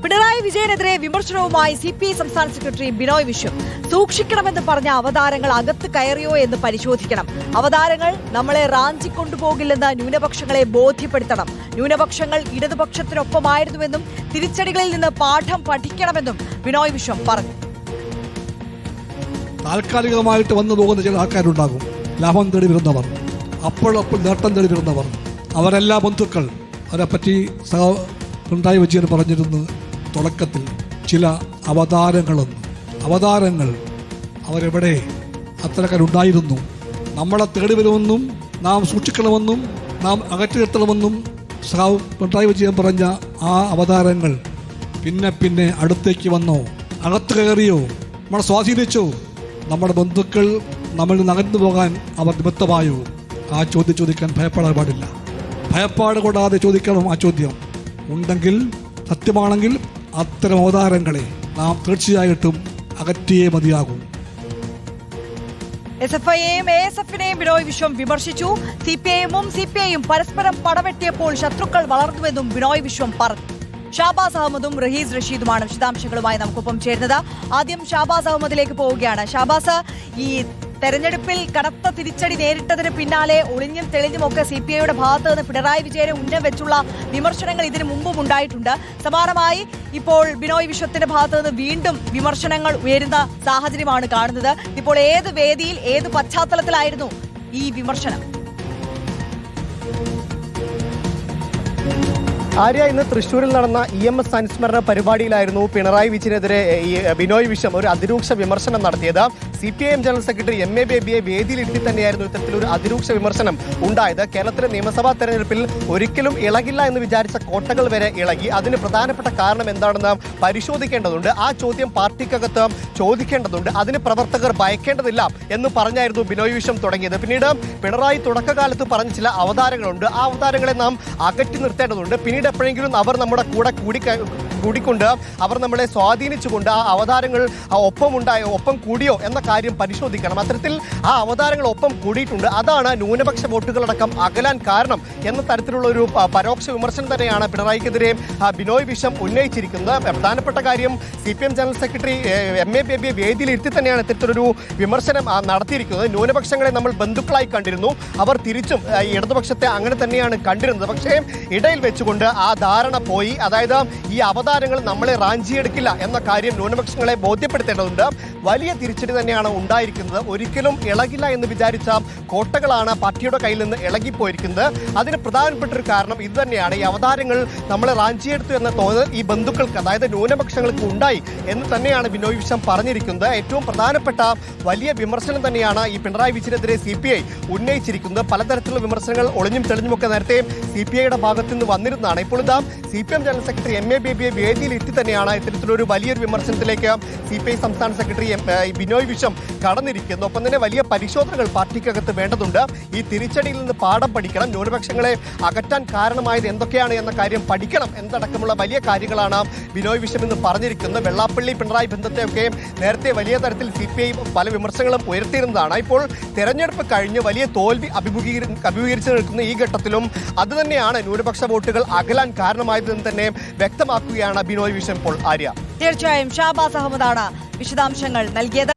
പിണറായി വിജയനെതിരെ വിമർശനവുമായി CPI സംസ്ഥാന secretary Binoy Viswam. സൂക്ഷിക്കണമെന്ന് പറഞ്ഞ അവതാരങ്ങൾ അകത്ത് കയറിയോ എന്ന് പരിശോധിക്കണം. അവതാരങ്ങൾ നമ്മളെ റാഞ്ചിക്കൊണ്ടുപോകില്ലെന്ന് ന്യൂനപക്ഷങ്ങളെ ബോധ്യപ്പെടുത്തണം. ന്യൂനപക്ഷങ്ങൾ ഇടതുപക്ഷത്തിനൊപ്പമായിരുന്നുവെന്നും തിരിച്ചടികളിൽ നിന്ന് പാഠം പഠിക്കണമെന്നും ബിനോയ് വിശ്വം പറഞ്ഞു. താൽക്കാലികമായിട്ട് വന്നു പോകുന്ന ചില ആൾക്കാരുണ്ടാകും. ലാഭം തേടി വരുന്നവർ, അപ്പോൾ നേട്ടം തേടി വരുന്നവർ, അവരെല്ലാ ബന്ധുക്കൾ. അവരെപ്പറ്റി പിണറായി വിജയൻ പറഞ്ഞിരുന്നു തുടക്കത്തിൽ ചില അവതാരങ്ങൾ അവരെവിടെ അത്തരക്കാരുണ്ടായിരുന്നു. നമ്മളെ തേടി വരുമെന്നും നാം സൂക്ഷിക്കണമെന്നും നാം അകറ്റി നിർത്തണമെന്നും പിണറായി വിജയൻ പറഞ്ഞ ആ അവതാരങ്ങൾ പിന്നെ അടുത്തേക്ക് വന്നോ, അകത്ത് കയറിയോ, നമ്മളെ സ്വാധീനിച്ചോ, നമ്മുടെ ബന്ധുക്കൾ നമ്മളിൽ നിന്ന് അകന്നു പോകാൻ അവർ നിമിത്തമായോ? ആ ചോദ്യം ചോദിക്കാൻ ഭയപ്പെടാൻ പാടില്ല. ഭയപ്പാട് കൂടാതെ ചോദിക്കണം. ആ ചോദ്യം ഉണ്ടെങ്കിൽ, സത്യമാണെങ്കിൽ അത്തരം അവതാരങ്ങളെ നാം തീർച്ചയായിട്ടും അകറ്റിയേ മതിയാകും. SFIയെയും ASFനെയും ബിനോയ് വിശ്വം വിമർശിച്ചു. CPIയും പരസ്പരം പടവെട്ടിയപ്പോൾ ശത്രുക്കൾ വളർന്നുവെന്നും ബിനോയ് വിശ്വം പറഞ്ഞു. ഷാബാസ് അഹമ്മദും റഹീസ് റഷീദുമാണ് വിശദാംശങ്ങളുമായി നമുക്കൊപ്പം ചേരുന്നത്. ആദ്യം ഷാബാസ് അഹമ്മദിലേക്ക് പോവുകയാണ്. ഷാബാസ്, ഈ തെരഞ്ഞെടുപ്പിൽ കനത്ത തിരിച്ചടി നേരിട്ടതിന് പിന്നാലെ ഒളിഞ്ഞും തെളിഞ്ഞുമൊക്കെ CPIയുടെ ഭാഗത്ത് നിന്ന് പിണറായി വിജയനെ ഉന്നം വെച്ചുള്ള വിമർശനങ്ങൾ ഇതിനു മുമ്പും ഉണ്ടായിട്ടുണ്ട്. സമാനമായി ഇപ്പോൾ ബിനോയ് വിശ്വത്തിന്റെ ഭാഗത്ത് നിന്ന് വീണ്ടും വിമർശനങ്ങൾ ഉയരുന്ന സാഹചര്യമാണ് കാണുന്നത്. ഇപ്പോൾ ഏത് വേദിയിൽ, ഏത് പശ്ചാത്തലത്തിലായിരുന്നു ഈ വിമർശനം? ആര്യ, ഇന്ന് തൃശ്ശൂരിൽ നടന്ന EMS അനുസ്മരണ പരിപാടിയിലായിരുന്നു പിണറായി വിജയനെതിരെ ബിനോയ് വിശ്വം ഒരു അതിരൂക്ഷ വിമർശനം നടത്തിയത്. CPIM ജനറൽ സെക്രട്ടറി MA ബേബിയെ വേദിയിലിരുത്തി തന്നെയായിരുന്നു ഇത്തരത്തിലൊരു അതിരൂക്ഷ വിമർശനം ഉണ്ടായത്. കേരളത്തിലെ നിയമസഭാ തെരഞ്ഞെടുപ്പിൽ ഒരിക്കലും ഇളകില്ല എന്ന് വിചാരിച്ച കോട്ടകൾ വരെ ഇളകി. അതിന് പ്രധാനപ്പെട്ട കാരണം എന്താണെന്ന് പരിശോധിക്കേണ്ടതുണ്ട്. ആ ചോദ്യം പാർട്ടിക്കകത്ത് ചോദിക്കേണ്ടതുണ്ട്. അതിന് പ്രവർത്തകർ ഭയക്കേണ്ടതില്ല എന്ന് പറഞ്ഞായിരുന്നു ബിനോയ് വിശ്വം തുടങ്ങിയത്. പിന്നീട് പിണറായി തുടക്കകാലത്ത് പറഞ്ഞ ചില അവതാരങ്ങളുണ്ട്. ആ അവതാരങ്ങളെ നാം അകറ്റി നിർത്തേണ്ടതുണ്ട്. പിന്നീട് എപ്പോഴെങ്കിലും അവർ നമ്മുടെ കൂടെ കൂടിക്കൊണ്ട് അവർ നമ്മളെ സ്വാധീനിച്ചുകൊണ്ട് ആ അവതാരങ്ങൾ ഒപ്പം കൂടിയോ എന്ന കാര്യം പരിശോധിക്കണം. അത്തരത്തിൽ ആ അവതാരങ്ങൾ ഒപ്പം കൂടിയിട്ടുണ്ട്. അതാണ് ന്യൂനപക്ഷ വോട്ടുകളടക്കം അകലാൻ കാരണം എന്ന തരത്തിലുള്ള ഒരു പരോക്ഷ വിമർശനം തന്നെയാണ് പിണറായിക്കെതിരെ ബിനോയ് വിശ്വം ഉന്നയിച്ചിരിക്കുന്നത്. പ്രധാനപ്പെട്ട കാര്യം CPIM ജനറൽ സെക്രട്ടറി MA ബേബിയെ വേദിയിലിരുത്തി തന്നെയാണ് ഇത്തരത്തിലൊരു വിമർശനം നടത്തിയിരിക്കുന്നത്. ന്യൂനപക്ഷങ്ങളെ നമ്മൾ ബന്ധുക്കളായി കണ്ടിരുന്നു. അവർ തിരിച്ചും ഇടതുപക്ഷത്തെ അങ്ങനെ തന്നെയാണ് കണ്ടിരുന്നത്. പക്ഷേ ഇടയിൽ വെച്ചുകൊണ്ട് ആ ധാരണ പോയി. അതായത് ഈ അവതാരങ്ങൾ നമ്മളെ റാഞ്ചിയെടുക്കില്ല എന്ന കാര്യം ന്യൂനപക്ഷങ്ങളെ ബോധ്യപ്പെടുത്തേണ്ടതുണ്ട്. വലിയ തിരിച്ചടി തന്നെയാണ് ഉണ്ടായിരിക്കുന്നത്. ഒരിക്കലും ഇളകില്ല എന്ന് വിചാരിച്ച കോട്ടകളാണ് പാർട്ടിയുടെ കയ്യിൽ നിന്ന് ഇളകിപ്പോയിരിക്കുന്നത്. അതിന് പ്രധാനപ്പെട്ട ഒരു കാരണം ഇത് തന്നെയാണ്. ഈ അവതാരങ്ങൾ നമ്മളെ റാഞ്ചിയെടുത്തു എന്ന തോന്നൽ ഈ ബന്ധുക്കൾക്ക്, അതായത് ന്യൂനപക്ഷങ്ങൾക്ക് ഉണ്ടായി എന്ന് തന്നെയാണ് ബിനോയ് വിശ്വം പറഞ്ഞിരിക്കുന്നത്. ഏറ്റവും പ്രധാനപ്പെട്ട വലിയ വിമർശനം തന്നെയാണ് ഈ പിണറായി വിജയനെതിരെ CPI ഉന്നയിച്ചിരിക്കുന്നത്. പലതരത്തിലുള്ള വിമർശനങ്ങൾ ഒളിഞ്ഞും തെളിഞ്ഞുമൊക്കെ നേരത്തെ CPIയുടെ ഭാഗത്ത് നിന്ന് വന്നിരുന്നതാണ്. ഇപ്പോൾ ഇതാ CPIM ജനറൽ സെക്രട്ടറി MA ബേബിയെ വേദിയിൽ എത്തി തന്നെയാണ് ഇത്തരത്തിലൊരു വലിയൊരു വിമർശനത്തിലേക്ക് CPI സംസ്ഥാന സെക്രട്ടറി ബിനോയ് വിശ്വം കടന്നിരിക്കുന്നു. ഒപ്പം തന്നെ വലിയ പരിശോധനകൾ പാർട്ടിക്കകത്ത് വേണ്ടതുണ്ട്. ഈ തിരിച്ചടിയിൽ നിന്ന് പാഠം പഠിക്കണം. ന്യൂനപക്ഷങ്ങളെ അകറ്റാൻ കാരണമായത് എന്തൊക്കെയാണ് എന്ന കാര്യം പഠിക്കണം എന്നതടക്കമുള്ള വലിയ കാര്യങ്ങളാണ് ബിനോയ് വിശ്വം ഇന്ന് പറഞ്ഞിരിക്കുന്നത്. വെള്ളാപ്പള്ളി പിണറായി ബന്ധത്തെയൊക്കെ നേരത്തെ വലിയ തരത്തിൽ CPI പല വിമർശനങ്ങളും ഉയർത്തിയിരുന്നതാണ്. ഇപ്പോൾ തെരഞ്ഞെടുപ്പ് കഴിഞ്ഞ് വലിയ തോൽവി അഭിമുഖീകരിച്ച് നിൽക്കുന്ന ഈ ഘട്ടത്തിലും അത് തന്നെയാണ് ന്യൂനപക്ഷ വോട്ടുകൾ അകലാൻ കാരണമായതെന്ന് തന്നെ വ്യക്തമാക്കുകയാണ് ബിനോയ് വിശ്വം ഇപ്പോൾ. ആര്യ, തീർച്ചയായും ഷാബാസ് അഹമ്മദാണ് വിശദാംശങ്ങൾ നൽകിയത്.